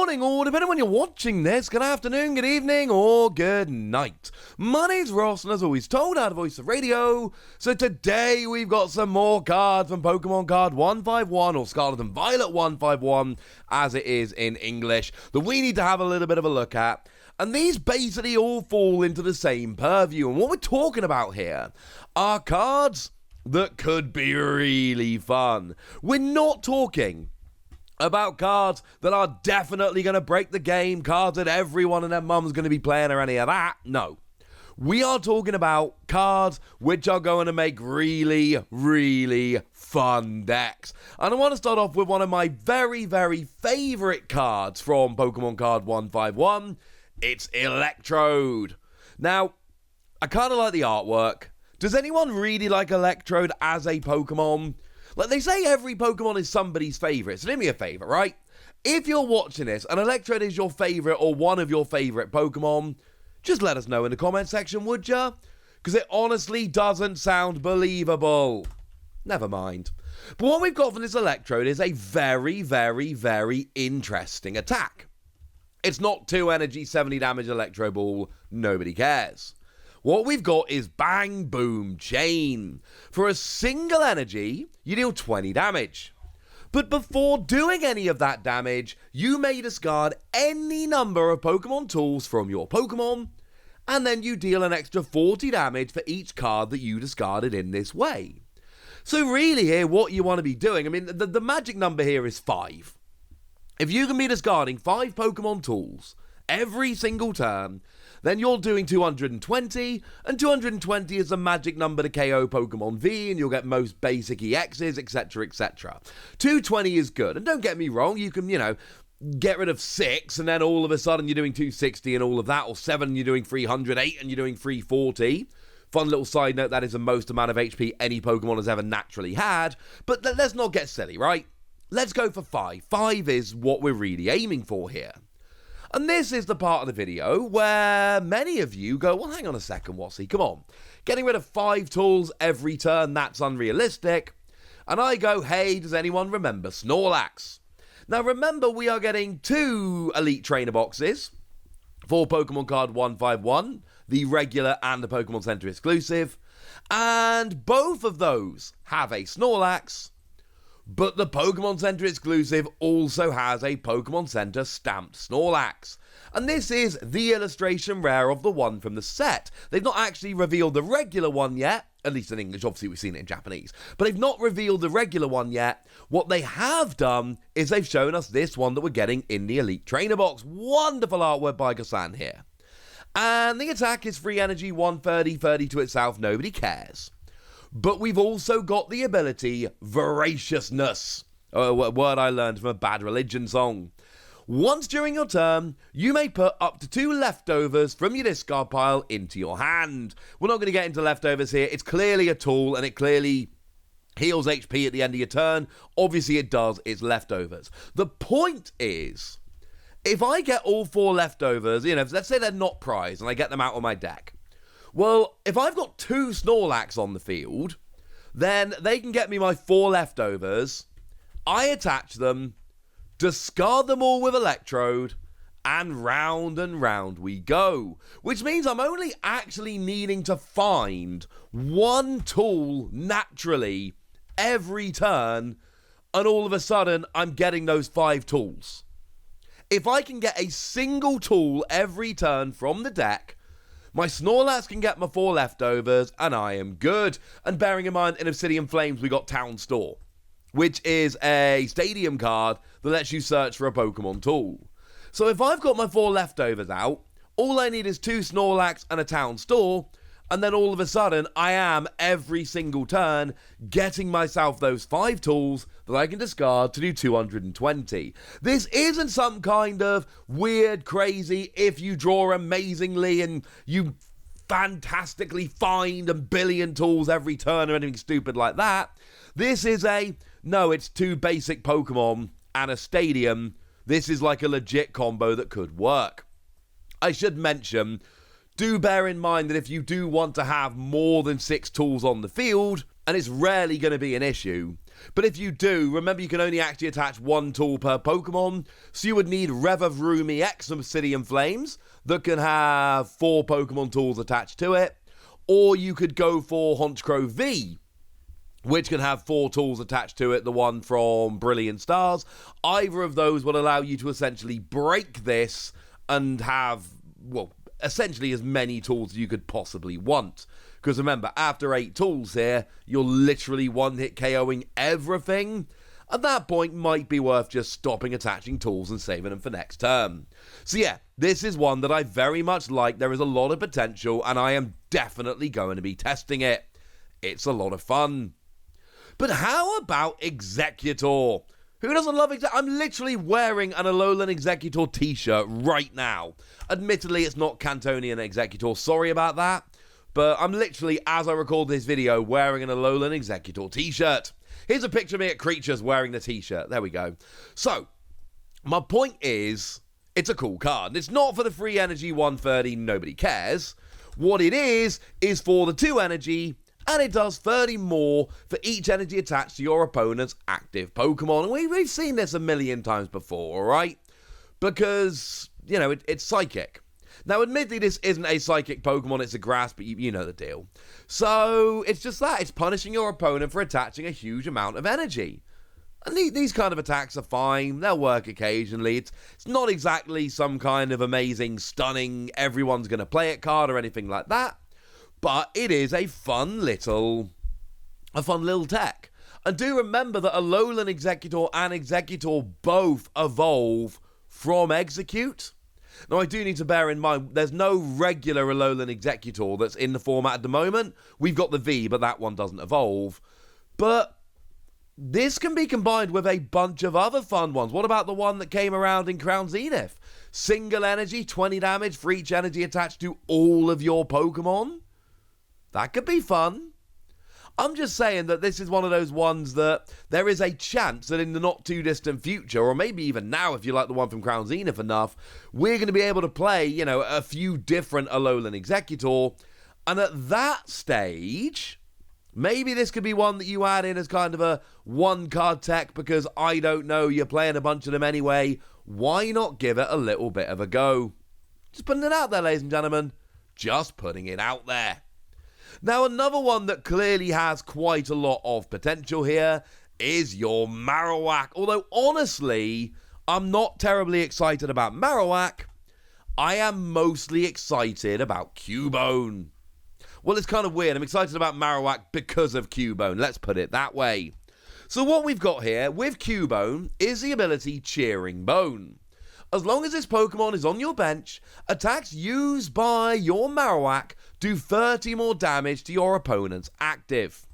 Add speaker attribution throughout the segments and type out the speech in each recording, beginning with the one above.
Speaker 1: morning, or depending on when you're watching this, good afternoon, good evening, or good night. My name's Ross, and as always, told out of Voice of Radio. So today we've got some more cards from Pokemon Card 151, or Scarlet and Violet 151, as it is in English, that we need to have a little bit of a look at. And these basically all fall into the same purview. And what we're talking about here are cards that could be really fun. We're not talking about cards that are definitely going to break the game, cards that everyone and their mum's going to be playing or any of that. No. We are talking about cards which are going to make really, really fun decks. And I want to start off with one of my very, very favourite cards from Pokemon Card 151. It's Electrode. Now, I kind of like the artwork. Does anyone really like Electrode as a Pokemon? Like, they say every Pokemon is somebody's favourite, so do me a favour, right? If you're watching this and Electrode is your favourite or one of your favourite Pokemon, just let us know in the comment section, would ya? Because it honestly doesn't sound believable. Never mind. But what we've got from this Electrode is a very, very, very interesting attack. It's not 2 energy, 70 damage Electro Ball, nobody cares. What we've got is Bang Boom Chain. For a single energy, you deal 20 damage. But before doing any of that damage, you may discard any number of Pokemon tools from your Pokemon, and then you deal an extra 40 damage for each card that you discarded in this way. So really here, what you want to be doing, I mean, the magic number here is 5. If you can be discarding 5 Pokemon tools every single turn, then you're doing 220, and 220 is the magic number to KO Pokemon V, and you'll get most basic EXs, etc, etc. 220 is good, and don't get me wrong, you can, get rid of 6, and then all of a sudden you're doing 260 and all of that, or 7 and you're doing 300, 8 and you're doing 340. Fun little side note, that is the most amount of HP any Pokemon has ever naturally had, but let's not get silly, right? Let's go for 5. 5 is what we're really aiming for here. And this is the part of the video where many of you go, well, hang on a second, Wassy, come on. Getting rid of 5 tools every turn, that's unrealistic. And I go, hey, does anyone remember Snorlax? Now remember, we are getting 2 Elite Trainer boxes for Pokemon Card 151, the regular and the Pokemon Center exclusive. And both of those have a Snorlax. But the Pokemon Center exclusive also has a Pokemon Center stamped Snorlax. And this is the illustration rare of the one from the set. They've not actually revealed the regular one yet, at least in English, obviously we've seen it in Japanese. But they've not revealed the regular one yet. What they have done is they've shown us this one that we're getting in the Elite Trainer box. Wonderful artwork by Gasan here. And the attack is free energy, 130, 30 to itself, nobody cares. But we've also got the ability, Voraciousness, a word I learned from a Bad Religion song. Once during your turn, you may put up to 2 leftovers from your discard pile into your hand. We're not going to get into leftovers here. It's clearly a tool, and it clearly heals HP at the end of your turn. Obviously it does, it's leftovers. The point is, if I get all 4 leftovers, let's say they're not prized, and I get them out of my deck. Well, if I've got 2 Snorlax on the field, then they can get me my 4 leftovers, I attach them, discard them all with Electrode, and round we go. Which means I'm only actually needing to find 1 tool naturally every turn, and all of a sudden I'm getting those 5 tools. If I can get a single tool every turn from the deck, my Snorlax can get my 4 leftovers, and I am good. And bearing in mind, in Obsidian Flames, we got Town Store, which is a stadium card that lets you search for a Pokemon tool. So if I've got my 4 leftovers out, all I need is 2 Snorlax and a Town Store, and then all of a sudden, I am, every single turn, getting myself those 5 tools that I can discard to do 220. This isn't some kind of weird, crazy, if you draw amazingly and you fantastically find a billion tools every turn or anything stupid like that. This is no, it's 2 basic Pokemon and a stadium. This is like a legit combo that could work. I should mention, do bear in mind that if you do want to have more than 6 tools on the field, and it's rarely going to be an issue, But if you do, remember you can only actually attach one tool per Pokemon, so you would need Revavroomy X Obsidian Flames that can have 4 Pokemon tools attached to it, or you could go for Honchkrow V, which can have 4 tools attached to it, the one from Brilliant Stars. Either of those will allow you to essentially break this and have, well, essentially as many tools as you could possibly want. Because remember, after 8 tools here, you're literally one-hit KOing everything. At that point, might be worth just stopping attaching tools and saving them for next turn. So yeah, this is one that I very much like. There is a lot of potential, and I am definitely going to be testing it. It's a lot of fun. But how about Exeggutor? Who doesn't love Exeggutor? I'm literally wearing an Alolan Exeggutor t-shirt right now. Admittedly, it's not Cantonian Exeggutor. Sorry about that. But I'm literally, as I record this video, wearing an Alolan Exeggutor t-shirt. Here's a picture of me at Creatures wearing the t-shirt. There we go. So, my point is, it's a cool card. It's not for the free energy 130, nobody cares. What it is for the 2 energy, and it does 30 more for each energy attached to your opponent's active Pokemon. And we've seen this a million times before, alright? Because, you know, it's psychic. Now, admittedly, this isn't a psychic Pokemon, it's a grass, but you know the deal. So, it's just that. It's punishing your opponent for attaching a huge amount of energy. And these kind of attacks are fine. They'll work occasionally. It's not exactly some kind of amazing, stunning, everyone's going to play it card or anything like that. But it is a fun little tech. And do remember that Alolan Exeggutor and Exeggutor both evolve from Execute. Now, I do need to bear in mind, there's no regular Alolan Exeggutor that's in the format at the moment. We've got the V, but that one doesn't evolve. But this can be combined with a bunch of other fun ones. What about the one that came around in Crown Zenith? Single energy, 20 damage for each energy attached to all of your Pokemon? That could be fun. I'm just saying that this is one of those ones that there is a chance that in the not too distant future, or maybe even now if you like the one from Crown Zenith enough, we're going to be able to play, you know, a few different Alolan Exeggutor. And at that stage, maybe this could be one that you add in as kind of a one-card tech because, I don't know, you're playing a bunch of them anyway. Why not give it a little bit of a go? Just putting it out there, ladies and gentlemen. Just putting it out there. Now, another one that clearly has quite a lot of potential here is your Marowak. Although, honestly, I'm not terribly excited about Marowak. I am mostly excited about Cubone. Well, it's kind of weird. I'm excited about Marowak because of Cubone. Let's put it that way. So what we've got here with Cubone is the ability Cheering Bone. As long as this Pokemon is on your bench, attacks used by your Marowak do 30 more damage to your opponent's active.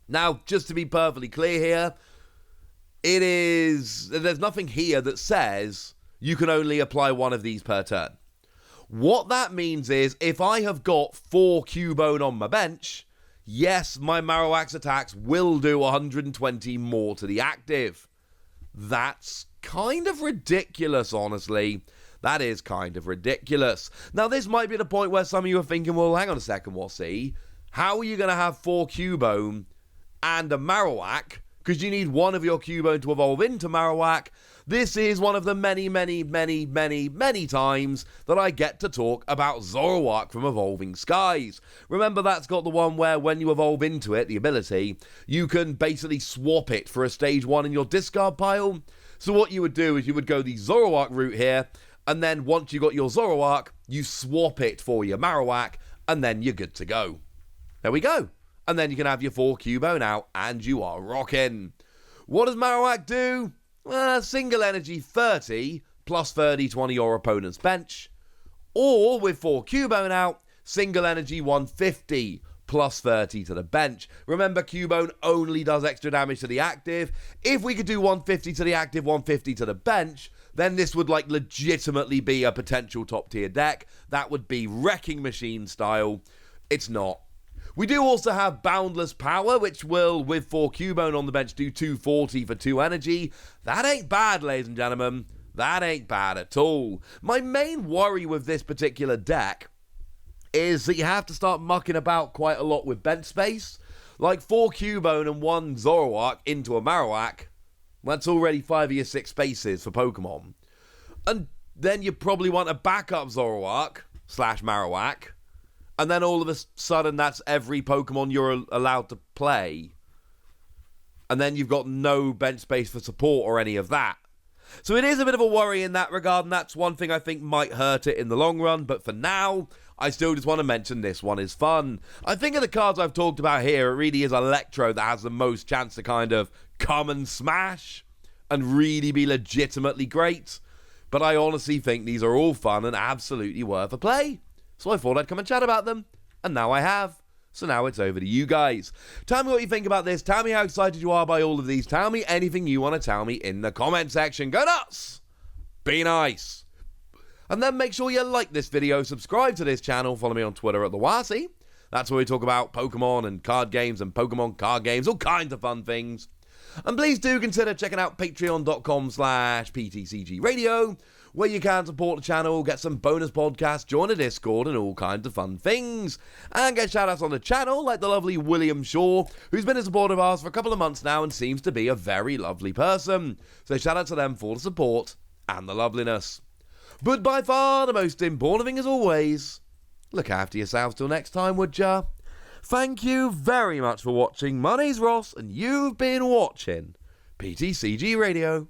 Speaker 1: Now, just to be perfectly clear here, there's nothing here that says you can only apply one of these per turn. What that means is, if I have got 4 Cubone on my bench, yes, my Marowak's attacks will do 120 more to the active. That's kind of ridiculous, honestly. That is kind of ridiculous. Now, this might be the point where some of you are thinking, well, hang on a second, Wassy. How are you going to have 4 Cubone and a Marowak? Because you need one of your Cubone to evolve into Marowak. This is one of the many, many, many, many, many times that I get to talk about Zoroark from Evolving Skies. Remember, that's got the one where when you evolve into it, the ability, you can basically swap it for a stage 1 in your discard pile. So what you would do is you would go the Zoroark route here, and then once you got your Zoroark, you swap it for your Marowak, and then you're good to go. There we go. And then you can have your 4 Cubone out, and you are rocking. What does Marowak do? Single energy 30, plus 30 to one of your opponent's bench. Or, with 4 Cubone out, single energy 150, plus 30 to the bench. Remember, Cubone only does extra damage to the active. If we could do 150 to the active, 150 to the bench, then this would legitimately be a potential top tier deck. That would be Wrecking Machine style. It's not. We do also have Boundless Power, which will, with 4 Cubone on the bench, do 240 for 2 energy. That ain't bad, ladies and gentlemen. That ain't bad at all. My main worry with this particular deck is that you have to start mucking about quite a lot with bench space. like 4 Cubone and 1 Zoroark into a Marowak, that's already 5 of your 6 spaces for Pokemon. And then you probably want a backup Zoroark / Marowak, and then all of a sudden that's every Pokemon you're allowed to play. And then you've got no bench space for support or any of that. So it is a bit of a worry in that regard, and that's one thing I think might hurt it in the long run. But for now, I still just want to mention this one is fun. I think of the cards I've talked about here, it really is Electrode that has the most chance to kind of come and smash and really be legitimately great. But I honestly think these are all fun and absolutely worth a play. So I thought I'd come and chat about them, and now I have. So now it's over to you guys. Tell me what you think about this. Tell me how excited you are by all of these. Tell me anything you want to tell me in the comment section. Go nuts! Be nice! And then make sure you like this video, subscribe to this channel, follow me on Twitter at TheWasi. That's where we talk about Pokemon and card games and Pokemon card games, all kinds of fun things. And please do consider checking out patreon.com/PTCG where you can support the channel, get some bonus podcasts, join a Discord, and all kinds of fun things. And get shout-outs on the channel, like the lovely William Shaw, who's been a supporter of ours for a couple of months now and seems to be a very lovely person. So shout-out to them for the support and the loveliness. But by far the most important thing, as always, look after yourselves till next time, would ya? Thank you very much for watching. My name's Ross, and you've been watching PTCG Radio.